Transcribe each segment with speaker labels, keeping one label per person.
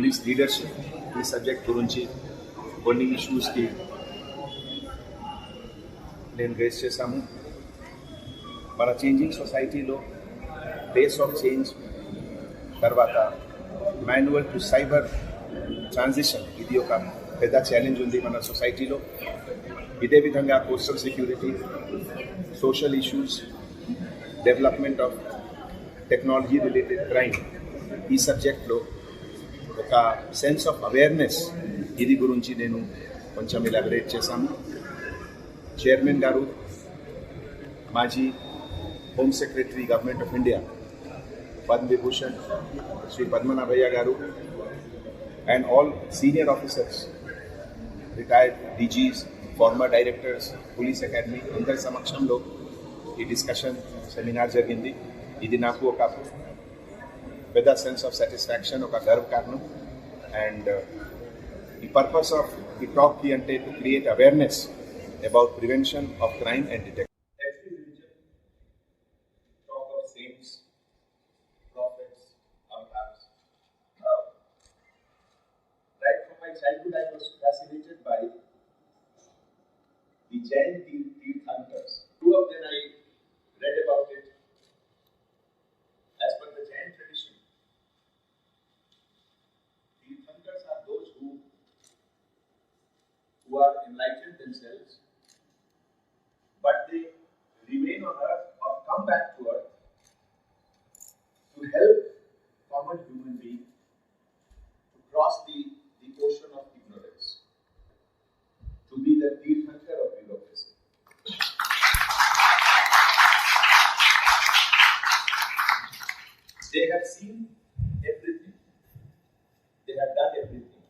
Speaker 1: Police leadership ఈ subject గురించి కొన్ని ఇష్యూస్కి నేను రేస్ చేశాము. మన చేంజింగ్ సొసైటీలో పేస్ ఆఫ్ చేంజ్ తర్వాత మాన్యువల్ టు సైబర్ ట్రాన్సిషన్ ఇది ఒక పెద్ద ఛాలెంజ్ ఉంది మన సొసైటీలో. ఇదే విధంగా coastal security, social issues, development of technology related crime ఈ సబ్జెక్ట్లో ఒక సెన్స్ ఆఫ్ అవేర్నెస్ ఇది గురించి నేను కొంచెం ఎలాబరేట్ చేశాను. చైర్మన్ గారు, మాజీ home secretary government of India Padma Vibhushan Shri Padmanabhaiah గారు and all senior officers, retired DGs, former directors, police academy అందరి సమక్షంలో ఈ డిస్కషన్ సెమినార్ జరిగింది. ఇది నాకు ఒక పెద్ద సెన్స్ ఆఫ్ సాటిస్ఫాక్షన్, ఒక గర్వకారణం. అండ్ ఈ పర్పస్ ఆఫ్ ఈ టాక్ కి అంటే to create awareness about prevention of crime and detection. Childhood, I was fascinated by the Jain Tirthankars. Two of them I read about it. As per the Jain tradition, Tirthankars are those who are enlightened themselves, but they remain on earth or come back to earth to help common human beings to cross the ocean of ignorance, to be the Tirthankar of bureaucracy. They have seen everything. They have done everything.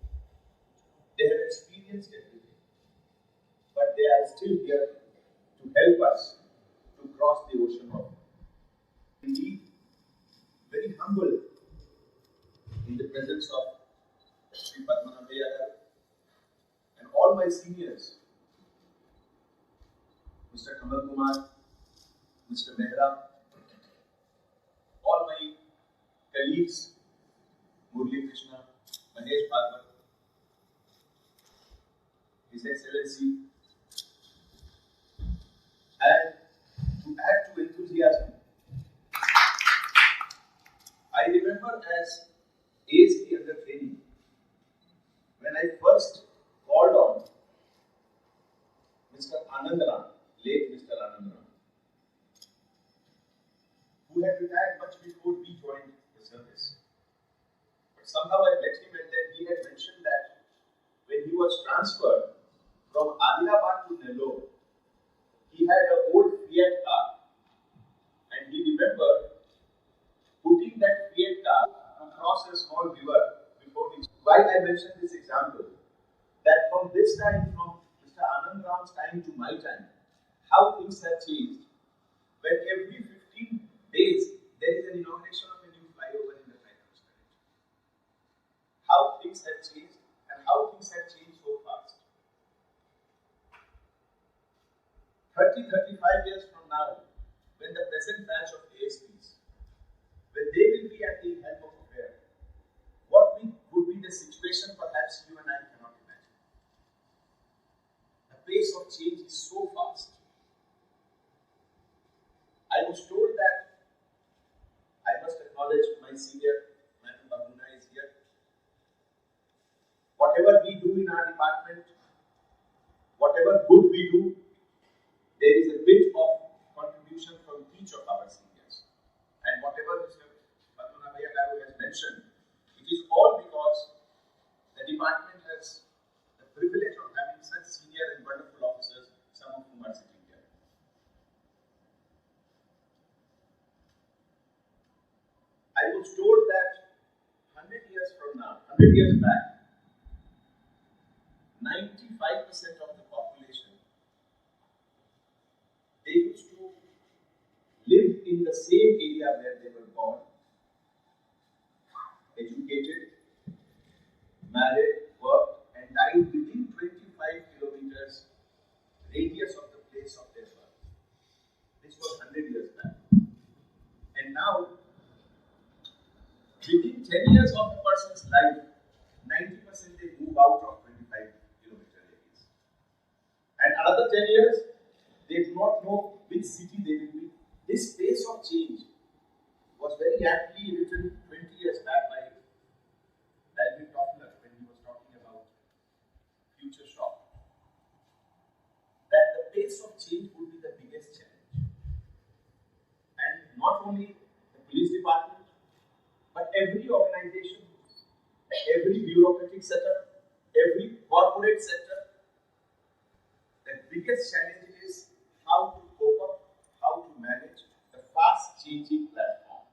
Speaker 1: They have experienced everything. But they are still here to help us to cross the ocean of indeed very humble in the presence of Sri Padmanabhaya and all my seniors, Mr. Kamal Kumar, Mr. Mehra, all my colleagues, Murli Krishna, Mahesh Bhargava, His Excellency, and to add to enthusiasm, I remember as ASP under training, when I first called on Mr. Anandram, late Mr. Anandram, who had retired much before we joined the service. But somehow I met him, and then he had mentioned that when he was transferred from Adilabad to Nellore, he had an old Fiat car, and he remembered putting that Fiat car across a small river. Why I mention this example? That from this time, from Mr. Anandram's time to my time, how things have changed. When every 15 days there is an inauguration of a new flyover in the finance country. How things have changed and how things have changed so fast. 30-35 years from now, when the present batch of ASPs, when they will be at the helm of affairs, what would be the situation perhaps you and I cannot imagine. The pace of change is so fast. I was told that I must acknowledge my senior, Madam Babuna is here. Whatever we do in our department, whatever good we do, there is a bit of contribution from each of our seniors. And whatever Mr. Padmanabhaya Garu has mentioned, it is all because the department has the privilege of having such senior and wonderful officers, some of whom are sitting here. I was told that 100 years from now, 100 years back, 95% of the population, they used to live in the same area where they were born, educated, married, worked, and died within 25 kilometers radius of the place of their birth. This was 100 years back. And now, within 10 years of a person's life, 90% they move out of 25-kilometer radius. And another 10 years, they do not know which city they will be. This pace of change was very aptly written 20 years back by David Toffler when he was talking about future shock. That the pace of change would be the biggest challenge. And not only the police department, but every organization, every bureaucratic setup, every corporate sector, the biggest challenge is how to cope up, how to manage the fast changing platform.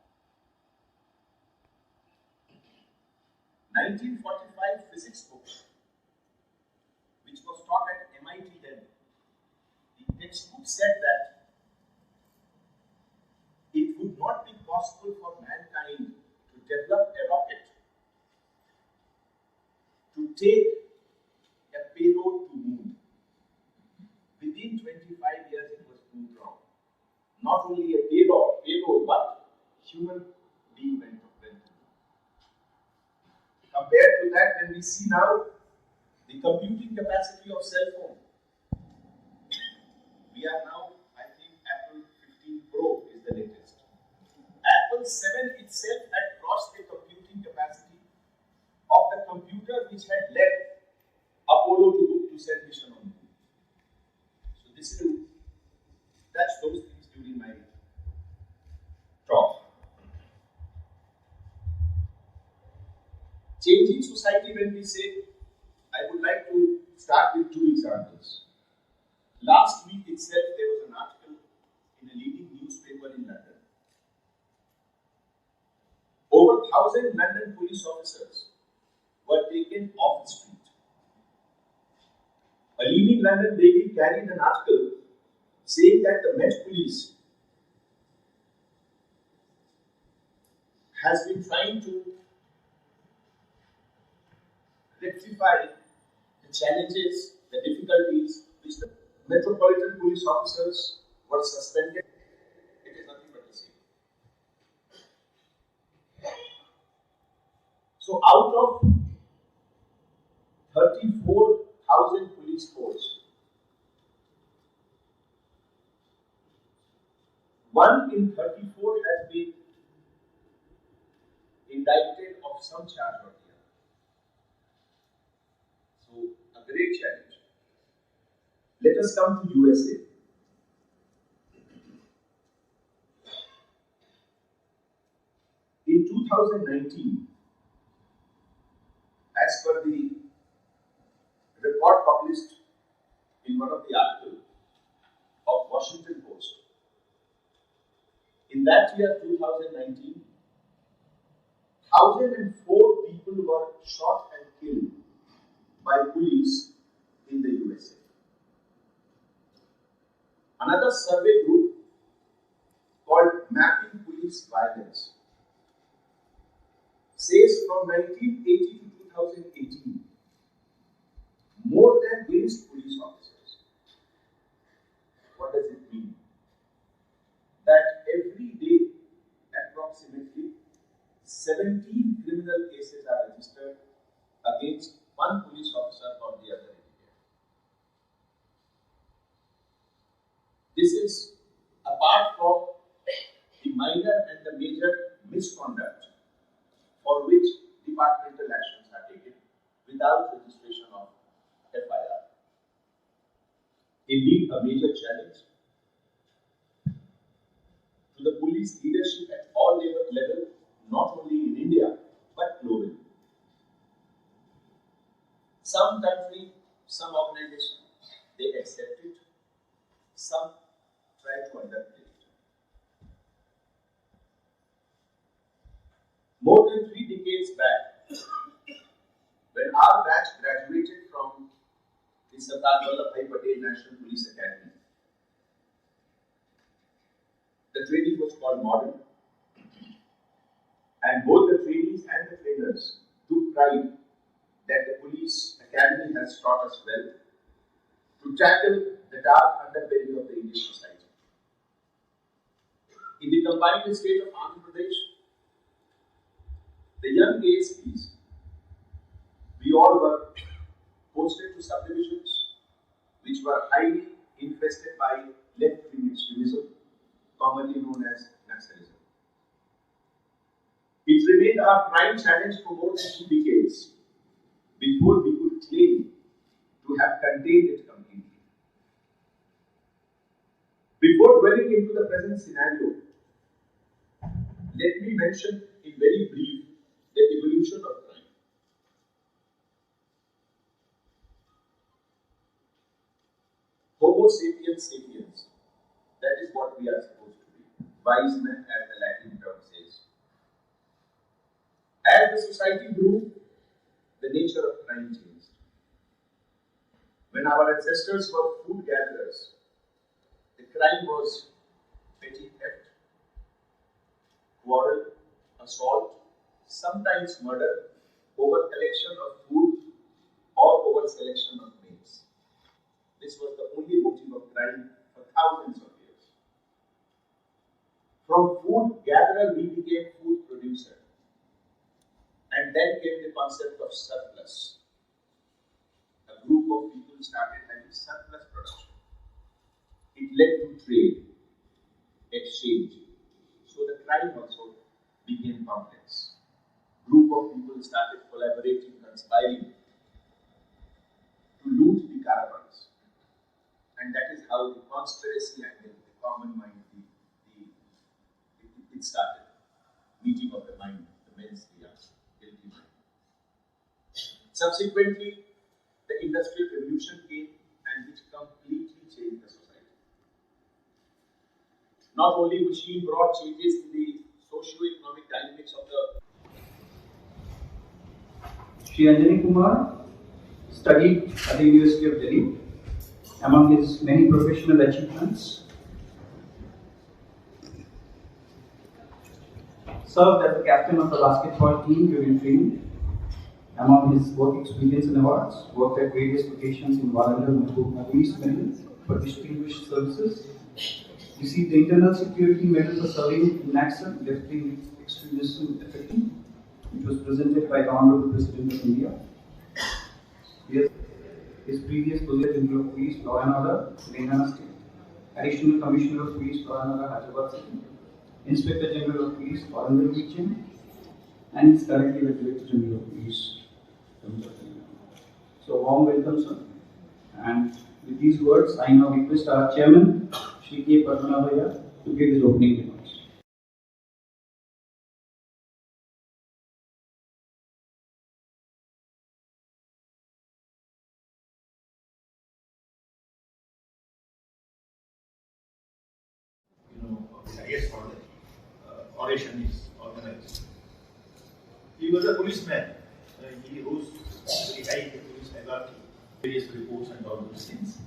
Speaker 1: 1945 physics book, which was taught at MIT then, the textbook said that it would not be possible for mankind to develop a rocket to take a payload to moon. Within 25 years, it was proved wrong. Not only a payload, but human being went to moon. Compared to that, when we see now the computing capacity of cell phone, we are now, I think, Apple 15 Pro is the latest. Apple 7 itself had crossed the computing capacity of the computer which had led Apollo to send mission on moon. So this will touch those things during my talk. Changing society, when we say, I would like to start with two examples. Last week itself, there was an article in a leading newspaper in London. Over 1,000 London police officers were taken off the street. A leading London daily carried an article saying that the Met Police has been trying to rectify the challenges, the difficulties which the Metropolitan Police officers were suspended. It is nothing but the same. So out of 34,000 police force, 1 in 34 has been indicted of some charge or the other. So a great challenge. Let us come to USA. In 2019, as per the report published in one of the articles of Washington Post, in that year 2019, 1,004 people were shot and killed by police in the USA. Another survey group called Mapping Police Violence says from 1980 to 2018, more than waste police officers. What does it mean? That every day, approximately 17 criminal cases are registered against one police officer or the other in India. This is apart from the minor and the major misconduct for which departmental actions are taken without registration of FIR. Indeed, a major challenge to the police leadership at all levels, not only in India, but globally. Some country, some organization, they accept it. Some try to underplay it. More than 3 decades back, when our batch graduated from the Sardar Vallabhbhai Patel National Police Academy, the training was called Modern, and both the trainees and the trainers took pride that the police academy has taught us well to tackle the dark underbelly of the Indian society. In the combined state of Andhra Pradesh, the young ASPs We all were posted to subdivisions which were highly infested by left-wing extremism, commonly known as nationalism. It remained our prime challenge for more than 2 decades before we could claim to have contained it completely. Before dwelling into the present scenario, let me mention in very brief the evolution of crime. Homo sapiens sapiens, that is what we are supposed to be. Wise men, as the Latin term says. As the society grew, the nature of crime changed. When our ancestors were food gatherers, the crime was petty theft, quarrel, assault, sometimes murder, over collection of food or over selection of mates. This was the only motive of crime for thousands of years. From food gatherer, we became food producer. And then came the concept of surplus. A group of people started having surplus production. It led to trade, exchange. So the crime also became complex. Group of people started collaborating, conspiring to loot the caravans. And that is how the conspiracy angle, the common mind, it started. Meeting of the mind, the men's guilty mind. Subsequently, the Industrial Revolution came and which completely changed the society. Not only machine brought changes in the socio-economic dynamics of the
Speaker 2: Shri Nandini Kumar studied at the University of Delhi. Among his many professional achievements, served as the captain of the basketball team during training. Among his work experience and awards, worked at various locations in Warangal, East Medal for distinguished services. Received the Internal Security Medal for serving in Naxal, left-wing extremism affecting, which was presented by the Honorable President of India. His previous position General of Police, Law and Order, Telangana State, Additional Commissioner of Police, Law and Order, Hyderabad City, Inspector General of Police, Warangal Region, and is currently the Director General of Police. So, warm welcome, sir. And with these words, I now request our Chairman, Shri K. Padmanabhaya, to give his opening remarks.
Speaker 3: The highest order, oration is organized. He was a policeman. He rose very high in the police hierarchy, various reports and all those things.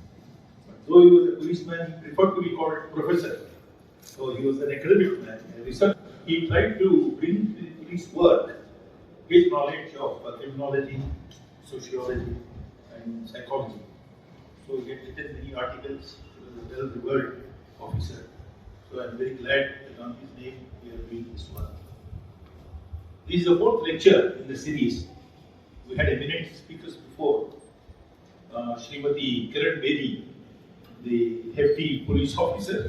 Speaker 3: But though he was a policeman, he preferred to be called professor. So he was an academic man, a researcher. He tried to bring to the police work his knowledge of criminology, sociology, and psychology. So he had written many articles. He was a well-revered officer. So I am very glad that on his name we are doing this one. This is the 4th lecture in the series. We had eminent speakers before. Srimati Kiran Bedi, the hefty police officer,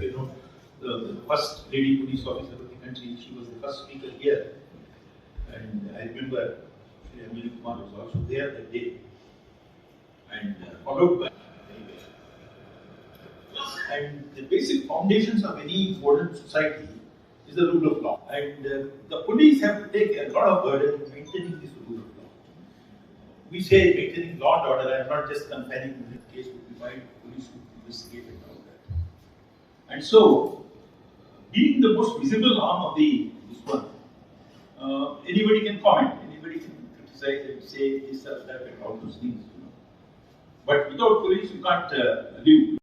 Speaker 3: the first lady police officer of the country, she was the first speaker here. And I remember Shri Nandini Kumar was also there that day. And followed by and the basic foundations of any modern society is the rule of law. And the police have to take a lot of burden in maintaining this rule of law. We say maintaining law and order, I am not just confining in this case, would be why police would investigate and all that. And so, being the most visible arm of this one, anybody can comment, anybody can criticize and say this or that and all those things. But without police, you can't live.